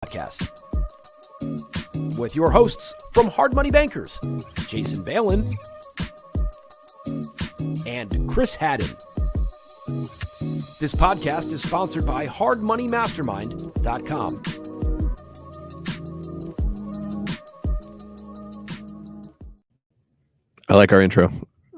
Podcast with your hosts from Hard Money Bankers, Jason Balin and Chris Haddon. This podcast is sponsored by hardmoneymastermind.com. I like our intro.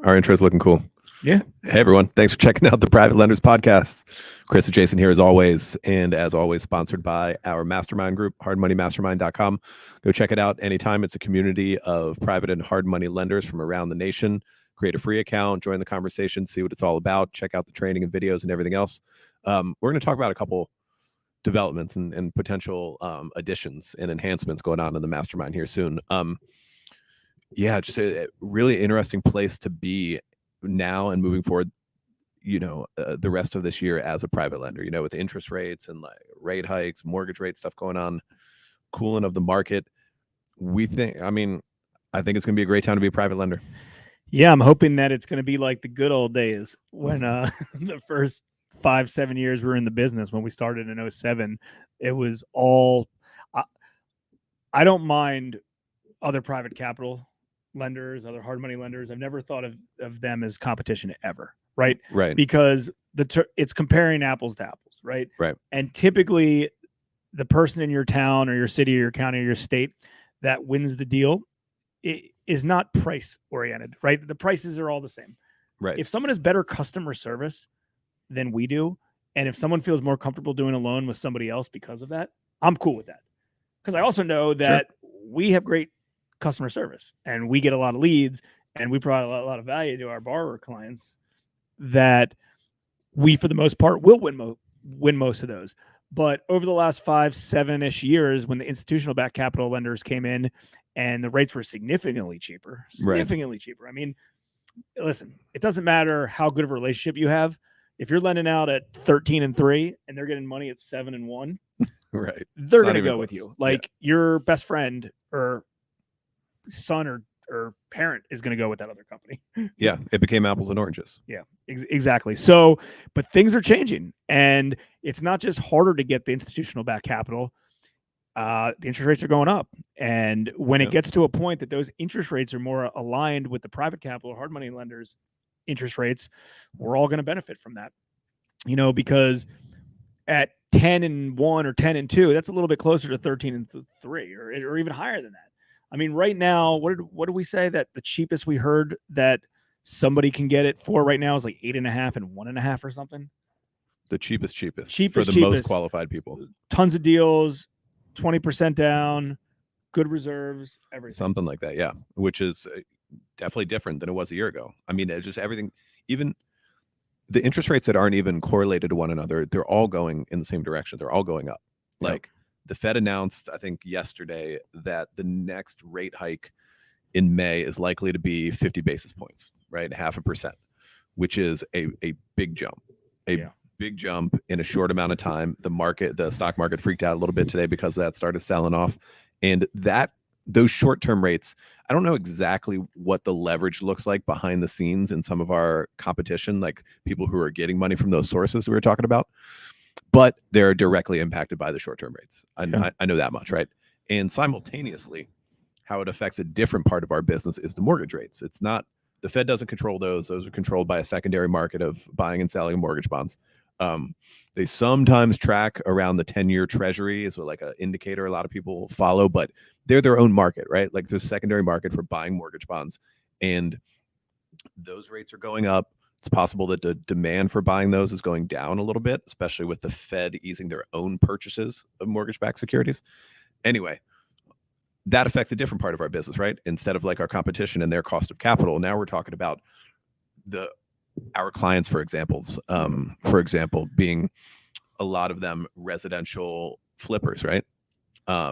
Our intro is looking cool. Yeah. Hey, everyone. Thanks for checking out the Private Lenders Podcast. Chris and Jason here as always. And as always, sponsored by our mastermind group, hardmoneymastermind.com. Go check it out anytime. It's a community of private and hard money lenders from around the nation. Create a free account, join the conversation, see what it's all about. Check out the training and videos and everything else. We're going to talk about a couple developments and potential additions and enhancements going on in the mastermind here soon. Just a really interesting place to be now and moving forward, the rest of this year as a private lender, with interest rates and like rate hikes, mortgage rate stuff going on, cooling of the market. I think it's going to be a great time to be a private lender. Yeah, I'm hoping that it's going to be like the good old days when the first 5-7 years we were in the business. When we started in 2007, it was all, I don't mind other private capital lenders, other hard money lenders. I've never thought of them as competition ever, right? Right. Because it's comparing apples to apples, right? Right. And typically the person in your town or your city or your county or your state that wins the deal is not price oriented, right? The prices are all the same. Right. If someone has better customer service than we do, and if someone feels more comfortable doing a loan with somebody else because of that, I'm cool with that. Because I also know that we have great customer service and we get a lot of leads and we provide a lot of value to our borrower clients that we, for the most part, will win most of those. But over the last 5-7-ish years, when the institutional backed capital lenders came in and the rates were significantly cheaper. I mean, listen, it doesn't matter how good of a relationship you have. If you're lending out at 13-3 and they're getting money at 7-1, right, they're going to go with you. Like your best friend or son or parent is going to go with that other company. Yeah, it became apples and oranges. Yeah, exactly. So, but things are changing, and it's not just harder to get the institutional back capital. The interest rates are going up, and when it gets to a point that those interest rates are more aligned with the private capital, hard money lenders' interest rates, we're all going to benefit from that. Because at 10-1 or 10-2, that's a little bit closer to 13-3, or even higher than that. I mean, right now, what did we say that the cheapest we heard that somebody can get it for right now is like 8.5 and 1.5 or something? The cheapest for the most qualified people. Tons of deals, 20% down, good reserves, everything. Something like that, yeah. Which is definitely different than it was a year ago. I mean, it's just everything, even the interest rates that aren't even correlated to one another, they're all going in the same direction. They're all going up. Like, the Fed announced, I think yesterday, that the next rate hike in May is likely to be 50 basis points, right? 0.5%, which is a big jump, big jump in a short amount of time. The stock market freaked out a little bit today because that started selling off. And those short-term rates, I don't know exactly what the leverage looks like behind the scenes in some of our competition, like people who are getting money from those sources we were talking about. But they're directly impacted by the short-term rates. I know that much, right? And simultaneously, how it affects a different part of our business is the mortgage rates. It's not, the Fed doesn't control those. Those are controlled by a secondary market of buying and selling mortgage bonds. They sometimes track around the 10-year treasury is like an indicator a lot of people follow, but they're their own market, right? Like there's a secondary market for buying mortgage bonds, and those rates are going up. It's possible that the demand for buying those is going down a little bit, especially with the Fed easing their own purchases of mortgage-backed securities. Anyway, that affects a different part of our business, right? Instead of like our competition and their cost of capital, now we're talking about our clients, for example, being a lot of them residential flippers, right?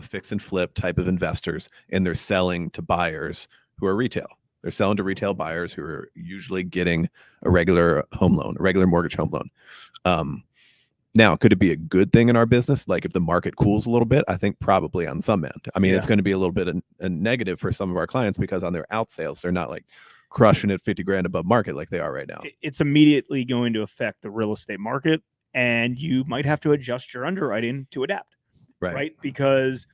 Fix and flip type of investors, and they're selling to buyers who are retail. They're selling to retail buyers who are usually getting a regular home loan, a regular mortgage home loan. Now, could it be a good thing in our business? Like if the market cools a little bit, I think probably on some end. I mean, it's going to be a little bit a negative for some of our clients because on their out sales, they're not like crushing it 50 grand above market like they are right now. It's immediately going to affect the real estate market, and you might have to adjust your underwriting to adapt. right? Because,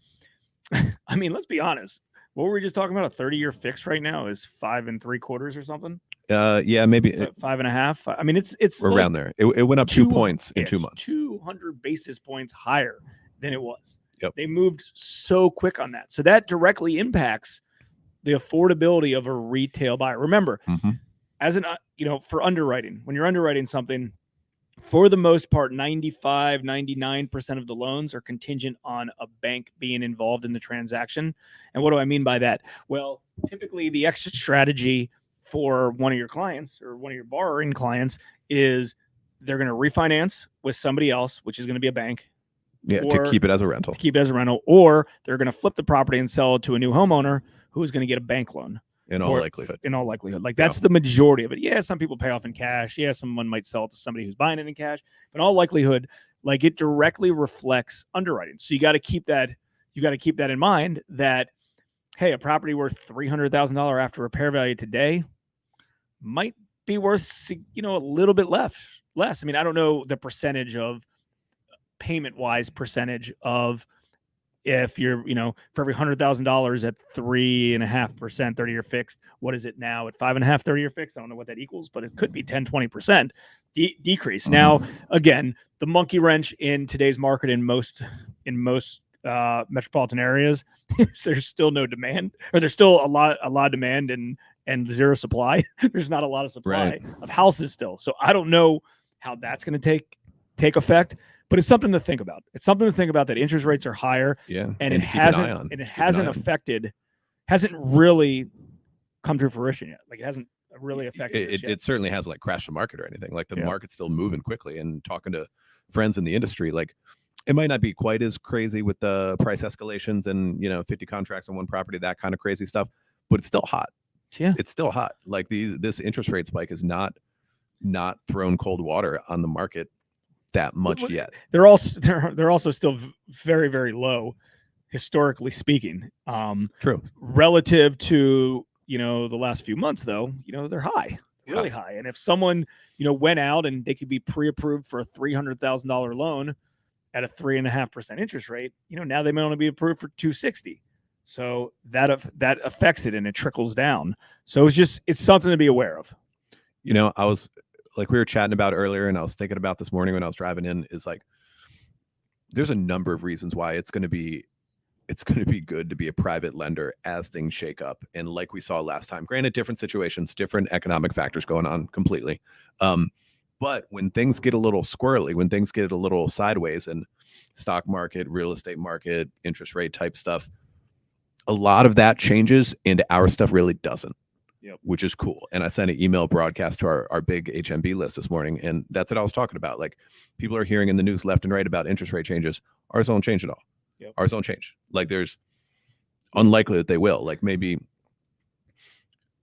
I mean, let's be honest. What were we just talking about? A 30-year fix right now is 5 3/4 or something. Yeah, maybe 5.5. I mean, it's around there. It went up 2 points in 2 months. 200 basis points higher than it was. Yep. They moved so quick on that. So that directly impacts the affordability of a retail buyer. Remember, as an, for underwriting, when you're underwriting something, for the most part, 95, 99% of the loans are contingent on a bank being involved in the transaction. And what do I mean by that? Well, typically the exit strategy for one of your clients or one of your borrowing clients is they're going to refinance with somebody else, which is going to be a bank. Yeah, to keep it as a rental. Or they're going to flip the property and sell it to a new homeowner who is going to get a bank loan. In all likelihood. Like that's the majority of it. Yeah, some people pay off in cash. Yeah, someone might sell it to somebody who's buying it in cash. But in all likelihood, like it directly reflects underwriting. So you got to keep that. You got to keep that in mind. That hey, a property worth $300,000 after repair value today might be worth a little bit less. I mean, I don't know the percentage of payment-wise percentage of. If you're, for every $100,000 at 3.5%, 30-year fixed, what is it now at 5.5, 30-year fixed? I don't know what that equals, but it could be 10, 20% decrease. Now, again, the monkey wrench in today's market in most metropolitan areas is there's still no demand, or there's still a lot of demand and zero supply. There's not a lot of supply of houses still. So I don't know how that's going to take effect. But it's something to think about. It's something to think about that interest rates are higher, and it hasn't really come to fruition yet. Like it hasn't really affected it certainly hasn't like crashed the market or anything. Like the market's still moving quickly. And talking to friends in the industry, like it might not be quite as crazy with the price escalations and 50 contracts on one property, that kind of crazy stuff, but it's still hot. Yeah, it's still hot. Like this interest rate spike is not thrown cold water on the market that much yet. They're also still very, very low, historically speaking. True. Relative to the last few months, though, they're high, really high. And if someone went out and they could be pre-approved for a $300,000 loan at a 3.5% interest rate, now they may only be approved for $260,000. So that affects it and it trickles down. So it's something to be aware of. I was. Like we were chatting about earlier, and I was thinking about this morning when I was driving in, is like there's a number of reasons why it's going to be good to be a private lender as things shake up. And like we saw last time, granted, different situations, different economic factors going on completely. But when things get a little squirrely, when things get a little sideways and stock market, real estate market, interest rate type stuff, a lot of that changes and our stuff really doesn't. Yep. Which is cool. And I sent an email broadcast to our big HMB list this morning. And that's what I was talking about. Like people are hearing in the news left and right about interest rate changes. Ours don't change at all. Yep. Ours don't change. Like there's unlikely that they will. Like maybe,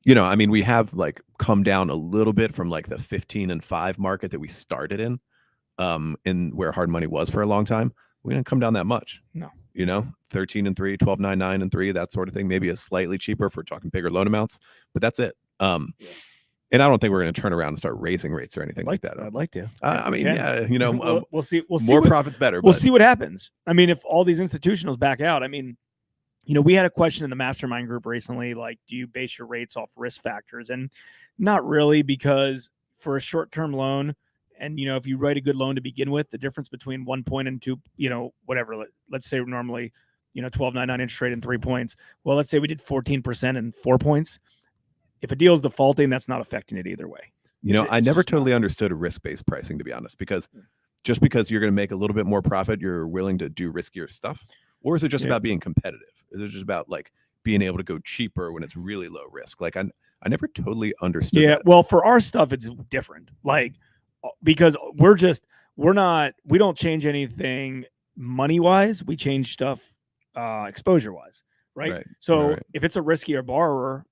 we have like come down a little bit from like the 15 and 5 market that we started in where hard money was for a long time. We didn't come down that much. No. 13 and 3, 12, 9, 9 and 3, that sort of thing. Maybe a slightly cheaper if we're talking bigger loan amounts, but that's it. And I don't think we're going to turn around and start raising rates or anything like that. I'd like to. We'll see. More profits better. We'll see what happens. I mean, if all these institutionals back out, I mean, we had a question in the mastermind group recently, like, do you base your rates off risk factors? And not really, because for a short-term loan, and, if you write a good loan to begin with, the difference between 1 point and 2, whatever, let's say normally, 12.99 interest rate and 3 points. Well, let's say we did 14% and 4 points. If a deal is defaulting, that's not affecting it either way. I never totally understood risk-based pricing, to be honest, because just because you're going to make a little bit more profit, you're willing to do riskier stuff? Or is it just about being competitive? Is it just about like being able to go cheaper when it's really low risk? Like I never totally understood that. Well, for our stuff, it's different. Like, because we don't change anything money wise. We change stuff exposure wise. Right. So if it's a riskier borrower,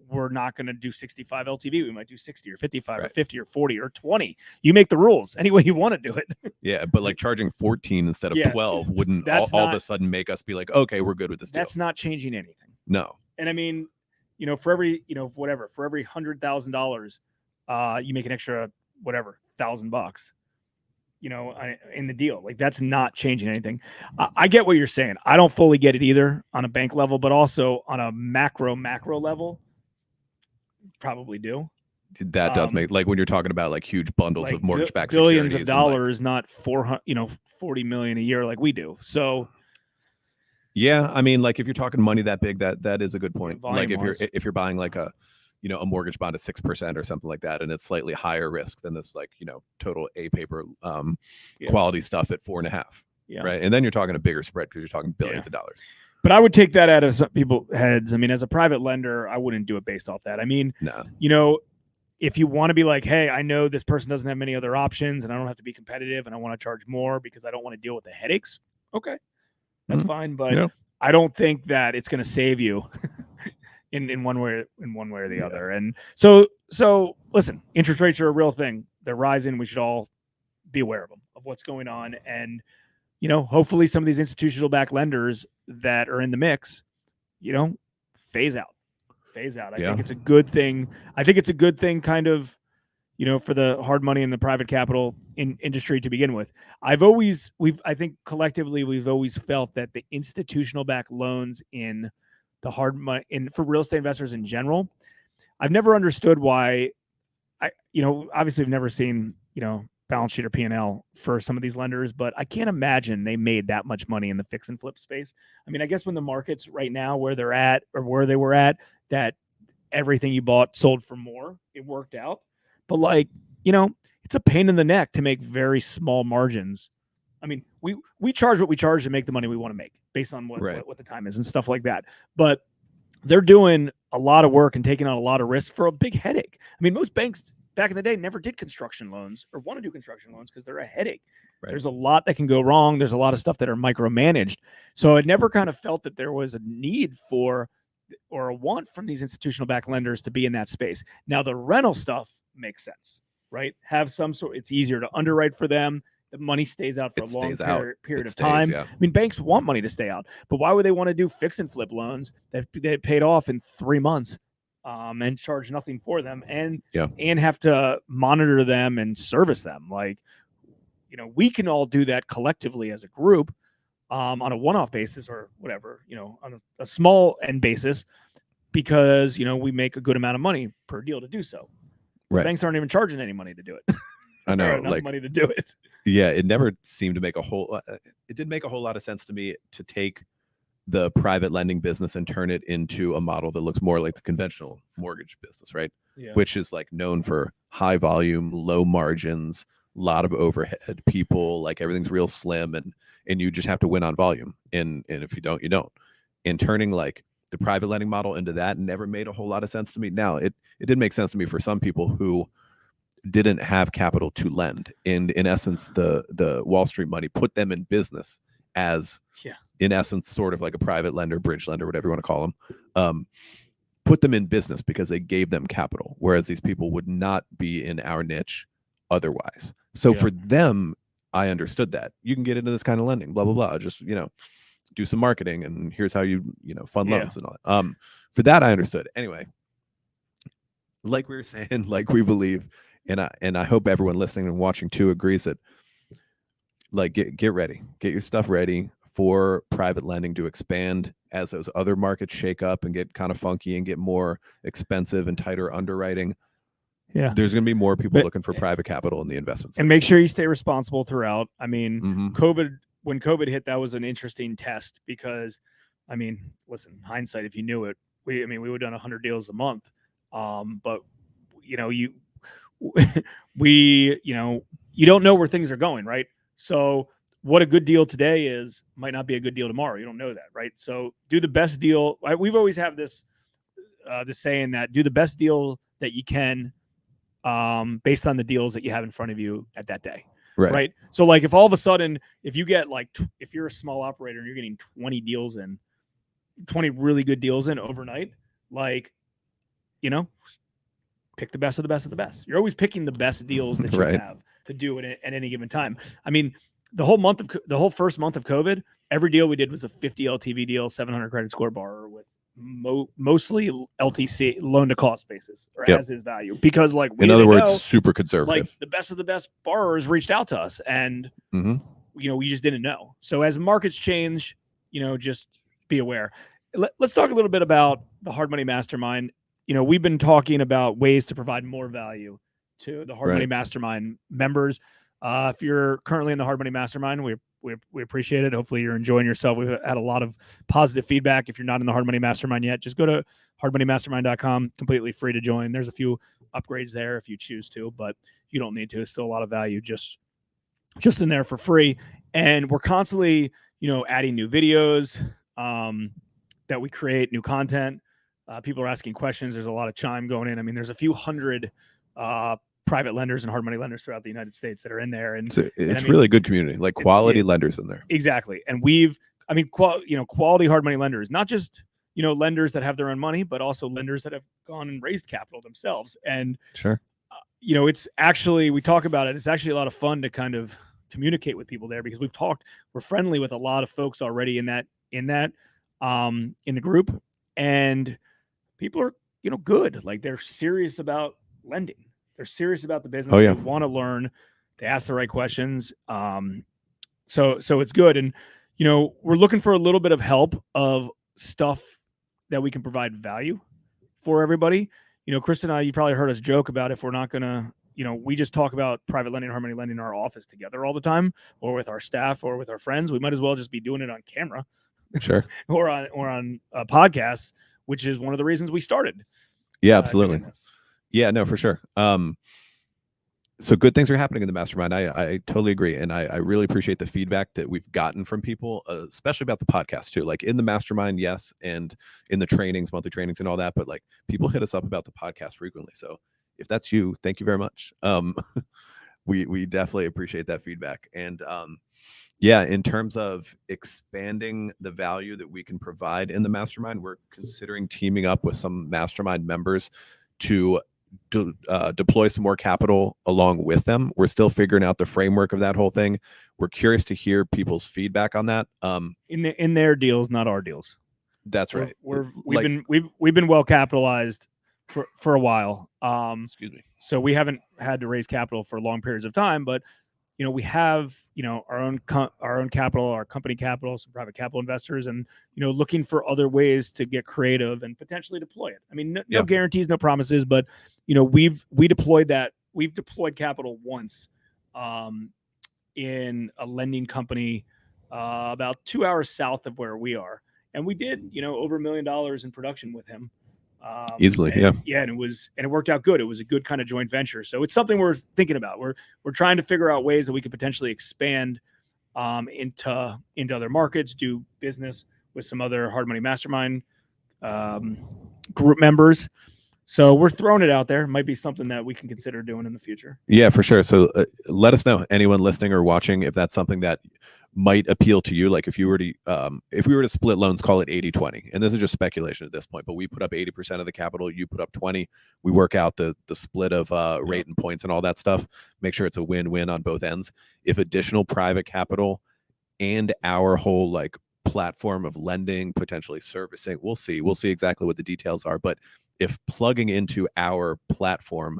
we're not going to do 65 LTV. We might do 60 or 55 or 50 or 40 or 20. You make the rules any way you want to do it. Yeah. But like charging 14 instead of 12 wouldn't all of a sudden make us be like, okay, we're good with this deal. That's not changing anything. No. And I mean, for every, for every $100,000, you make an extra, $1,000. in the deal. Like that's not changing anything. I get what you're saying. I don't fully get it either on a bank level, but also on a macro level, probably do. That does make, like when you're talking about like huge bundles Like of mortgage-backed billions securities of and, like, dollars, not 40 million a year like we do. So yeah, I mean, like if you're talking money that big, that is a good point. Like volume-wise. if you're buying like a mortgage bond at 6% or something like that, and it's slightly higher risk than this, like, total A paper quality stuff at 4.5. Yeah. Right. And then you're talking a bigger spread because you're talking billions of dollars. But I would take that out of some people's heads. I mean, as a private lender, I wouldn't do it based off that. I mean, No. If you want to be like, hey, I know this person doesn't have many other options and I don't have to be competitive and I want to charge more because I don't want to deal with the headaches. Okay. That's fine. But I don't think that it's going to save you in one way or the other. And so listen, interest rates are a real thing. They're rising. We should all be aware of them, of what's going on. And, hopefully some of these institutional backed lenders that are in the mix, phase out. I think it's a good thing. I think it's a good thing kind of, for the hard money and the private capital industry to begin with. I think collectively, we've always felt that the institutional backed loans in the hard money for real estate investors in general, I've never understood why obviously I've never seen, balance sheet or P&L for some of these lenders, but I can't imagine they made that much money in the fix and flip space. I mean, I guess when the market's right now where they're at or where they were at, that everything you bought sold for more, it worked out. But it's a pain in the neck to make very small margins. I mean, we charge what we charge to make the money we want to make based on what the time is and stuff like that. But they're doing a lot of work and taking on a lot of risk for a big headache. I mean, most banks back in the day never did construction loans or want to do construction loans because they're a headache. Right. There's a lot that can go wrong. There's a lot of stuff that are micromanaged. So I never kind of felt that there was a need for or a want from these institutional backed lenders to be in that space. Now the rental stuff makes sense, right? Have some sort, it's easier to underwrite for them. The money stays out for a long period of time. Yeah. I mean, banks want money to stay out, but why would they want to do fix and flip loans that paid off in 3 months and charge nothing for them and have to monitor them and service them? Like, we can all do that collectively as a group on a one-off basis or whatever, on a small end basis because, we make a good amount of money per deal to do so. Right. Banks aren't even charging any money to do it. I know, enough money to do it. Yeah, it never seemed to make a whole. It didn't make a whole lot of sense to me to take the private lending business and turn it into a model that looks more like the conventional mortgage business, right? Yeah. Which is like known for high volume, low margins, a lot of overhead people, like everything's real slim, and you just have to win on volume. And if you don't, you don't. And turning like the private lending model into that never made a whole lot of sense to me. Now it did make sense to me for some people who didn't have capital to lend. And in essence, the Wall Street money put them in business as, in essence, sort of like a private lender, bridge lender, whatever you want to call them, put them in business because they gave them capital, whereas these people would not be in our niche otherwise. So for them, I understood that. You can get into this kind of lending, blah, blah, blah. Just, do some marketing and here's how you, fund loans and all that. For that, I understood. Anyway, like we were saying, like we believe, and I hope everyone listening and watching too agrees that, like, get ready, get your stuff ready for private lending to expand as those other markets shake up and get kind of funky and get more expensive and tighter underwriting. Yeah, there's going to be more people looking for private capital in the investment space. And make sure you stay responsible throughout. I mean, when COVID hit, that was an interesting test because, I mean, listen, hindsight, if you knew it, we would have done 100 deals a month. But you don't know where things are going, right? So what a good deal today is might not be a good deal tomorrow. You don't know that, right? So do the best deal. We've always have this saying that do the best deal that you can based on the deals that you have in front of you at that day. Right. So like if all of a sudden, if you get like, if you're a small operator and you're getting 20 deals in, 20 really good deals in overnight, like, pick the best of the best of the best. You're always picking the best deals that you have to do it at any given time. I mean, the whole first month of COVID, every deal we did was a 50 LTV deal, 700 credit score borrower with mostly LTC, loan to cost basis, or Yep. as his value, because like In other words, super conservative. like the best of the best borrowers reached out to us, and Mm-hmm. we just didn't know. So as markets change, just be aware. Let's talk a little bit about the Hard Money Mastermind. We've been talking about ways to provide more value to the Hard Money Mastermind members. If you're currently in the Hard Money Mastermind, we appreciate it. Hopefully you're enjoying yourself. We've had a lot of positive feedback. If you're not in the Hard Money Mastermind yet, just go to hardmoneymastermind.com, completely free to join. There's a few upgrades there if you choose to, but you don't need to. It's still a lot of value just in there for free. And we're constantly, adding new videos that we create, new content. People are asking questions. There's a lot of chime going in. I mean, there's a few hundred private lenders and hard money lenders throughout the United States that are in there. And it's really good community, like quality lenders in there. Exactly. And quality hard money lenders, not just, lenders that have their own money, but also lenders that have gone and raised capital themselves. And sure. It's actually, we talk about it. It's actually a lot of fun to kind of communicate with people there, because we're friendly with a lot of folks already in the group, and people are, good. Like, they're serious about lending. They're serious about the business. They want to learn. They ask the right questions. So it's good. And, we're looking for a little bit of help of stuff that we can provide value for everybody. Chris and I, you probably heard us joke about, if we're not going to, we just talk about private lending, hard money lending in our office together all the time, or with our staff, or with our friends. We might as well just be doing it on camera. Sure. or on a podcast, which is one of the reasons we started. Yeah, absolutely. Yeah, no, for sure. So good things are happening in the mastermind. I totally agree. And I really appreciate the feedback that we've gotten from people, especially about the podcast too. Like in the mastermind, yes, and in the trainings, monthly trainings and all that, but like people hit us up about the podcast frequently. So if that's you, thank you very much. We definitely appreciate that feedback. And yeah, in terms of expanding the value that we can provide in the mastermind, we're considering teaming up with some mastermind members to deploy some more capital along with them. We're still figuring out the framework of that whole thing. We're curious to hear people's feedback on that. In their deals, not our deals. That's right. We've been well capitalized for a while. Excuse me. So we haven't had to raise capital for long periods of time, but we have our own capital, our company capital, some private capital investors, and looking for other ways to get creative and potentially deploy it. I mean, no guarantees, no promises, but we've deployed capital once in a lending company about 2 hours south of where we are, and we did over $1 million in production with him. Easily. And it worked out good. It was a good kind of joint venture. So it's something we're thinking about. We're trying to figure out ways that we could potentially expand into other markets, do business with some other Hard Money Mastermind group members. So we're throwing it out there. It might be something that we can consider doing in the future. Yeah, for sure. So let us know, anyone listening or watching, if that's something that might appeal to you. Like if we were to split loans, call it 80-20. And this is just speculation at this point, but we put up 80% of the capital, you put up 20. We work out the split of rate and points and all that stuff. Make sure it's a win-win on both ends. If additional private capital and our whole like platform of lending, potentially servicing, we'll see exactly what the details are. But if plugging into our platform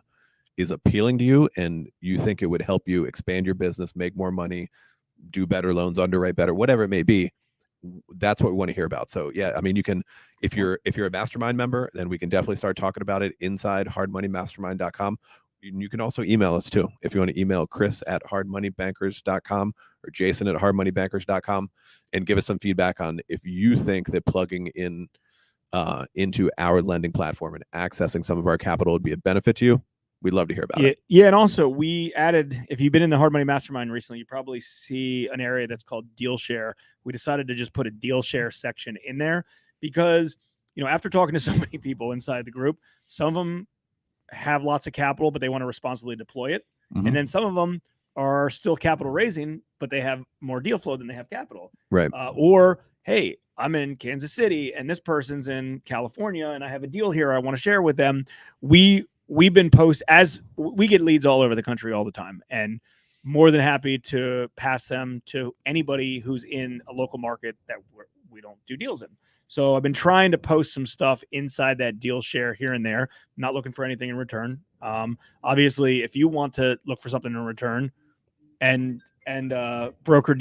is appealing to you and you think it would help you expand your business, make more money, do better loans, underwrite better, whatever it may be, that's what we want to hear about. So yeah, I mean, you can, if you're a mastermind member, then we can definitely start talking about it inside hardmoneymastermind.com. You can also email us too. If you want to email chris@hardmoneybankers.com or jason@hardmoneybankers.com and give us some feedback on if you think that plugging in into our lending platform and accessing some of our capital would be a benefit to you. We'd love to hear about it. Yeah, and also we added, if you've been in the Hard Money Mastermind recently, you probably see an area that's called Deal Share. We decided to just put a Deal Share section in there because, after talking to so many people inside the group, some of them have lots of capital, but they want to responsibly deploy it. Mm-hmm. And then some of them are still capital raising, but they have more deal flow than they have capital. Right. Or, hey, I'm in Kansas City and this person's in California and I have a deal here I want to share with them. We've been as we get leads all over the country all the time, and more than happy to pass them to anybody who's in a local market that we don't do deals in. So I've been trying to post some stuff inside that deal share here and there, not looking for anything in return. Obviously, if you want to look for something in return and broker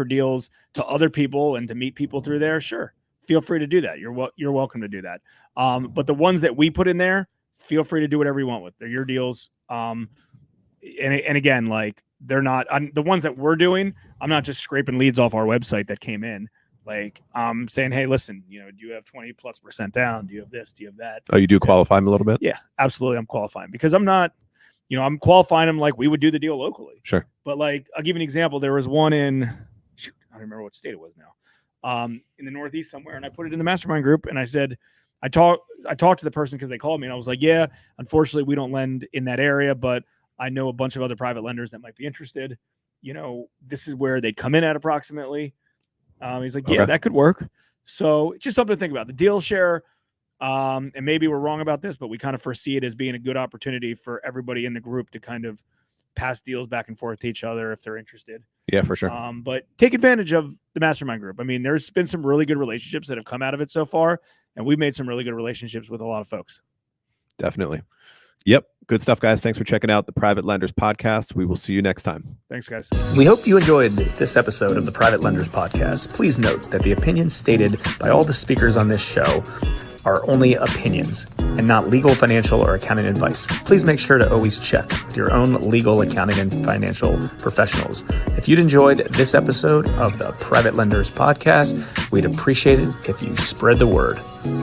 deals to other people and to meet people through there, sure, feel free to do that. You're welcome to do that. But the ones that we put in there, feel free to do whatever you want with. They're your deals. And again, like they're not the ones that we're doing. I'm not just scraping leads off our website that came in. Like I'm saying, hey, listen, do you have 20+% down? Do you have this? Do you have that? Oh, you do qualify them a little bit? Yeah, absolutely. I'm qualifying because I'm not, I'm qualifying them like we would do the deal locally. Sure. But like, I'll give you an example. There was one in, I don't remember what state it was now, in the Northeast somewhere. And I put it in the mastermind group and I said, I talked to the person because they called me and I was like, yeah, unfortunately we don't lend in that area, but I know a bunch of other private lenders that might be interested. This is where they'd come in at approximately. He's like, yeah, that could work. So it's just something to think about. The deal share, and maybe we're wrong about this, but we kind of foresee it as being a good opportunity for everybody in the group to kind of pass deals back and forth to each other if they're interested. Yeah, for sure. But take advantage of the mastermind group. I mean, there's been some really good relationships that have come out of it so far, and we've made some really good relationships with a lot of folks. Definitely. Yep. Good stuff, guys. Thanks for checking out the Private Lenders Podcast. We will see you next time. Thanks, guys. We hope you enjoyed this episode of the Private Lenders Podcast. Please note that the opinions stated by all the speakers on this show are only opinions and not legal, financial, or accounting advice. Please make sure to always check with your own legal, accounting, and financial professionals. If you'd enjoyed this episode of the Private Lenders Podcast, we'd appreciate it if you spread the word.